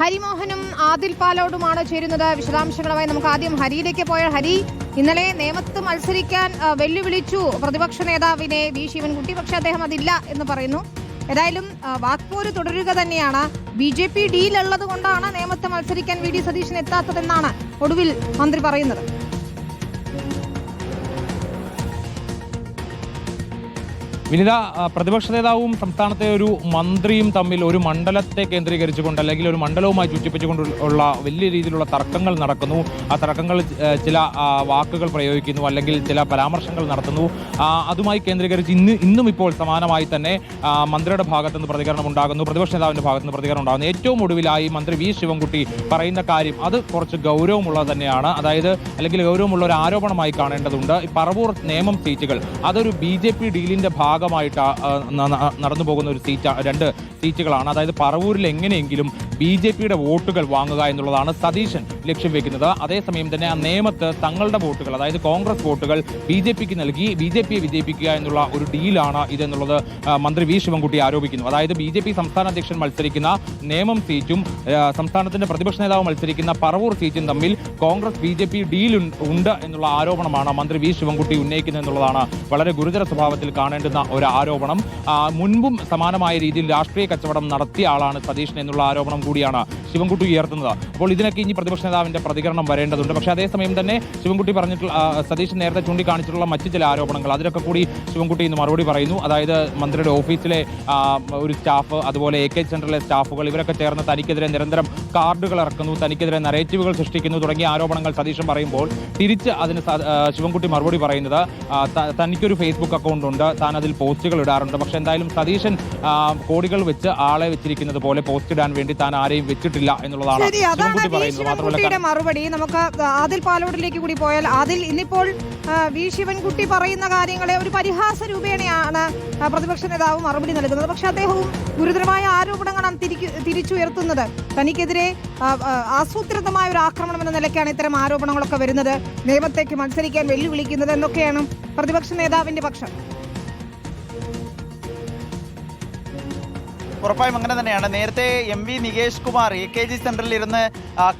ഹരിമോഹനും ആദിൽ പാലോടുമാണ് ചേരുന്നത്. വിശദാംശങ്ങളുമായി നമുക്ക് ആദ്യം ഹരിയിലേക്ക് പോയാൽ, ഹരി, ഇന്നലെ നേമത്ത് മത്സരിക്കാൻ വെല്ലുവിളിച്ചു പ്രതിപക്ഷ നേതാവിനെ വി ശിവൻകുട്ടി. പക്ഷെ അദ്ദേഹം അതില്ല എന്ന് പറയുന്നു. ഏതായാലും വാക്പോര് തുടരുക തന്നെയാണ്. BJP ഡീലുള്ളത് കൊണ്ടാണ് നേമത്ത് മത്സരിക്കാൻ VD സതീശൻ എത്താത്തതെന്നാണ് ഒടുവിൽ മന്ത്രി പറയുന്നത്. വിനിത, പ്രതിപക്ഷ നേതാവും സംസ്ഥാനത്തെ ഒരു മന്ത്രിയും തമ്മിൽ ഒരു മണ്ഡലത്തെ കേന്ദ്രീകരിച്ചുകൊണ്ട് അല്ലെങ്കിൽ ഒരു മണ്ഡലവുമായി ചുറ്റിപ്പിച്ചുകൊണ്ടുള്ള വലിയ രീതിയിലുള്ള തർക്കങ്ങൾ നടക്കുന്നു. ആ തർക്കങ്ങൾ ചില വാക്കുകൾ പ്രയോഗിക്കുന്നു, അല്ലെങ്കിൽ ചില പരാമർശങ്ങൾ നടത്തുന്നു. അതുമായി കേന്ദ്രീകരിച്ച് ഇന്നും ഇപ്പോൾ സമാനമായി തന്നെ മന്ത്രിയുടെ ഭാഗത്തുനിന്ന് പ്രതികരണം ഉണ്ടാകുന്നു, പ്രതിപക്ഷ നേതാവിന്റെ ഭാഗത്തുനിന്ന് പ്രതികരണം ഉണ്ടാകുന്നു. ഏറ്റവും ഒടുവിലായി മന്ത്രി വി ശിവൻകുട്ടി പറയുന്ന കാര്യം അത് കുറച്ച് ഗൗരവമുള്ളത് തന്നെയാണ്. അതായത് അല്ലെങ്കിൽ ഗൗരവമുള്ള ഒരു ആരോപണമായി കാണേണ്ടതുണ്ട്. ഈ പറവൂർ നേമം സീറ്റുകൾ അതൊരു BJP ഡീലിന്റെ ഭാഗമായിട്ട് നടന്നു പോകുന്ന ഒരു രണ്ട് സീറ്റുകളാണ്. അതായത് പറവൂരിൽ എങ്ങനെയെങ്കിലും BJPയുടെ വോട്ടുകൾ വാങ്ങുക എന്നുള്ളതാണ് സതീശൻ ലക്ഷ്യം വെക്കുന്നത്. അതേസമയം തന്നെ ആ നേമത്ത് തങ്ങളുടെ വോട്ടുകൾ, അതായത് കോൺഗ്രസ് വോട്ടുകൾ BJPക്ക് നൽകി BJPയെ വിജയിപ്പിക്കുക എന്നുള്ള ഒരു ഡീലാണ് ഇതെന്നുള്ളത് മന്ത്രി വി ശിവൻകുട്ടി ആരോപിക്കുന്നു. അതായത് BJP സംസ്ഥാന അധ്യക്ഷൻ മത്സരിക്കുന്ന നേമം സീറ്റും സംസ്ഥാനത്തിന്റെ പ്രതിപക്ഷ നേതാവ് മത്സരിക്കുന്ന പറവൂർ സീറ്റും തമ്മിൽ കോൺഗ്രസ് BJP ഡീൽ ഉണ്ട് എന്നുള്ള ആരോപണമാണ് മന്ത്രി വി ശിവൻകുട്ടി ഉന്നയിക്കുന്നത് എന്നുള്ളതാണ് വളരെ ഗുരുതര സ്വഭാവത്തിൽ കാണേണ്ടുന്ന ഒരു ആരോപണം. മുൻപും സമാനമായ രീതിയിൽ രാഷ്ട്രീയ കച്ചവടം നടത്തിയ ആളാണ് സതീശൻ എന്നുള്ള ആരോപണം കൂടിയാണ് ശിവൻകുട്ടി ഉയർത്തുന്നത്. അപ്പോൾ ഇതിനൊക്കെ ഇനി പ്രതിപക്ഷ നേതാവിന്റെ പ്രതികരണം വരേണ്ടതുണ്ട്. പക്ഷേ അതേസമയം തന്നെ ശിവൻകുട്ടി പറഞ്ഞിട്ടുള്ള സതീശൻ നേരത്തെ ചൂണ്ടിക്കാണിച്ചിട്ടുള്ള മറ്റു ചില ആരോപണങ്ങൾ, അതിനൊക്കെ കൂടി ശിവൻകുട്ടി ഇന്ന് മറുപടി പറയുന്നു. അതായത് മന്ത്രിയുടെ ഓഫീസിലെ ഒരു സ്റ്റാഫ്, അതുപോലെ AK സെന്ററിലെ സ്റ്റാഫുകൾ, ഇവരൊക്കെ ചേർന്ന് തനിക്കെതിരെ നിരന്തരം കാർഡുകൾ ഇറക്കുന്നു, തനിക്കെതിരെ നരേറ്റീവുകൾ സൃഷ്ടിക്കുന്നു തുടങ്ങിയ ആരോപണങ്ങൾ സതീശൻ പറയുമ്പോൾ തിരിച്ച് അതിന് ശിവൻകുട്ടി മറുപടി പറയുന്നത് തനിക്കൊരു ഫേസ്ബുക്ക് അക്കൗണ്ട് ഉണ്ട്, താൻ അതിൽ പോസ്റ്റുകൾ ഇടാറുണ്ട്. പക്ഷെ എന്തായാലും സതീശൻ കോടികൾ വെച്ച് ആളെ വെച്ചിരിക്കുന്നത് പോലെ പോസ്റ്റ് ഇടാൻ വേണ്ടി താൻ ആരെയും വെച്ചിട്ടില്ല എന്നുള്ളതാണ് ശിവൻകുട്ടി പറയുന്നത്. മാത്രമല്ല മറുപടി നമുക്ക് ആദിൽ പാലോടിലേക്ക് കൂടി പോയാൽ, ആദിൽ, ഇന്നിപ്പോൾ വി ശിവൻകുട്ടി പറയുന്ന കാര്യങ്ങളെ ഒരു പരിഹാസ രൂപേണയാണ് പ്രതിപക്ഷ നേതാവ് മറുപടി നൽകുന്നത്. പക്ഷെ അദ്ദേഹവും ഗുരുതരമായ ആരോപണങ്ങളാണ് തിരിച്ചുയർത്തുന്നത്. തനിക്കെതിരെ ആസൂത്രിതമായ ഒരു ആക്രമണം എന്ന നിലയ്ക്കാണ് ഇത്തരം ആരോപണങ്ങളൊക്കെ വരുന്നത്. നിയമത്തേക്ക് മത്സരിക്കാൻ വെല്ലുവിളിക്കുന്നത് എന്നൊക്കെയാണ് പ്രതിപക്ഷ നേതാവിന്റെ പക്ഷം. ഉറപ്പായും അങ്ങനെ തന്നെയാണ്. നേരത്തെ MV നികേഷ് കുമാർ AKG സെന്ററിൽ ഇരുന്ന്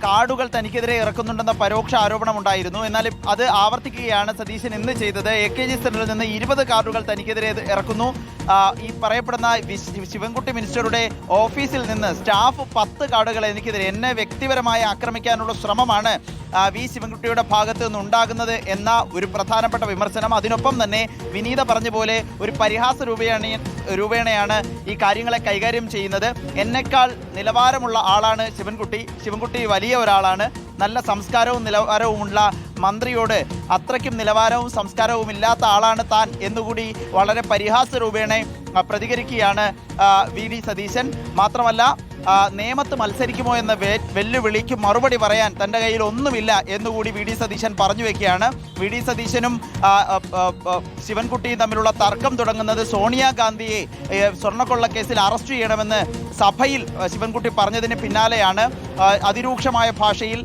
കാർഡുകൾ തനിക്കെതിരെ ഇറക്കുന്നുണ്ടെന്ന പരോക്ഷ ആരോപണം ഉണ്ടായിരുന്നു. എന്നാൽ അത് ആവർത്തിക്കുകയാണ് സതീശൻ ഇന്ന് ചെയ്തത്. AKG സെന്ററിൽ നിന്ന് 20 കാർഡുകൾ തനിക്കെതിരെ ഇറക്കുന്നു. ഈ പറയപ്പെടുന്ന ശിവൻകുട്ടി മിനിസ്റ്ററുടെ ഓഫീസിൽ നിന്ന് സ്റ്റാഫ് 10 കാർഡുകൾ എന്നെ വ്യക്തിപരമായി ആക്രമിക്കാനുള്ള ശ്രമമാണ് വി ശിവൻകുട്ടിയുടെ ഭാഗത്ത് നിന്ന് ഉണ്ടാകുന്നത് എന്ന ഒരു പ്രധാനപ്പെട്ട വിമർശനം. അതിനൊപ്പം തന്നെ വിനീത പറഞ്ഞ പോലെ ഒരു പരിഹാസ രൂപേണയാണ് ഈ കാര്യങ്ങളെ കൈകാര്യം ചെയ്യുന്നത്. എന്നെക്കാൾ നിലവാരമുള്ള ആളാണ് ശിവൻകുട്ടി വലിയ ഒരാളാണ്. നല്ല സംസ്കാരവും നിലവാരവുമുള്ള മന്ത്രിയോട് അത്രയ്ക്കും നിലവാരവും സംസ്കാരവും ഇല്ലാത്ത ആളാണ് താൻ എന്നുകൂടി വളരെ പരിഹാസ രൂപേണ പ്രതികരിക്കുകയാണ് VD സതീശൻ. മാത്രമല്ല, നേമത്ത് മത്സരിക്കുമോ എന്ന വെല്ലുവിളിക്ക് മറുപടി പറയാൻ തൻ്റെ കയ്യിൽ ഒന്നുമില്ല എന്നുകൂടി VD സതീശൻ പറഞ്ഞു വെക്കുകയാണ്. VD സതീശനും ശിവൻകുട്ടിയും തമ്മിലുള്ള തർക്കം തുടങ്ങുന്നത് സോണിയാഗാന്ധിയെ സ്വർണ്ണക്കൊള്ളക്കേസിൽ അറസ്റ്റ് ചെയ്യണമെന്ന് സഭയിൽ ശിവൻകുട്ടി പറഞ്ഞതിന് പിന്നാലെയാണ്. അതിരൂക്ഷമായ ഭാഷയിൽ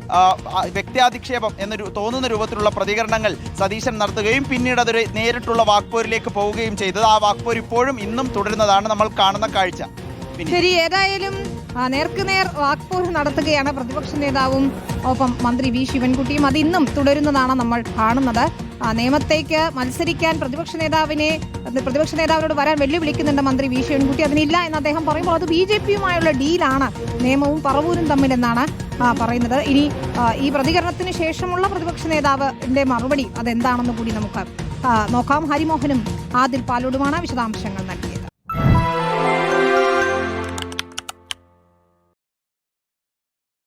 വ്യക്തിയാധിക്ഷേപം എന്ന് തോന്നുന്ന രൂപത്തിലുള്ള പ്രതികരണങ്ങൾ സതീശൻ നടത്തുകയും പിന്നീട് അതൊരു നേരിട്ടുള്ള വാക്പോരിലേക്ക് പോവുകയും ചെയ്തത്. ആ വാക്പോര് ഇപ്പോഴും ഇന്നും തുടരുന്നതാണ് നമ്മൾ കാണുന്ന കാഴ്ച. ശരി, ഏതായാലും നേർക്കുനേർ വാക്പോര് നടത്തുകയാണ് പ്രതിപക്ഷ നേതാവും ഒപ്പം മന്ത്രി വി ശിവൻകുട്ടിയും. അത് ഇന്നും തുടരുന്നതാണ് നമ്മൾ കാണുന്നത്. നിയമത്തേക്ക് മത്സരിക്കാൻ പ്രതിപക്ഷ നേതാവിനോട് വരാൻ വെല്ലുവിളിക്കുന്നുണ്ട് മന്ത്രി വി ശിവൻകുട്ടി. അതിനില്ല എന്ന് അദ്ദേഹം പറയുമ്പോൾ അത് BJPയുമായുള്ള ഡീലാണ് നേമവും പറവൂരും തമ്മിലെന്നാണ് പറയുന്നത്. ഇനി ഈ പ്രതികരണത്തിന് ശേഷമുള്ള പ്രതിപക്ഷ നേതാവിന്റെ മറുപടി അതെന്താണെന്ന് കൂടി നമുക്ക് നോക്കാം. ഹരിമോഹനും ആദിൽ പാലോടുമാണ് വിശദാംശങ്ങൾ നൽകുന്നത്.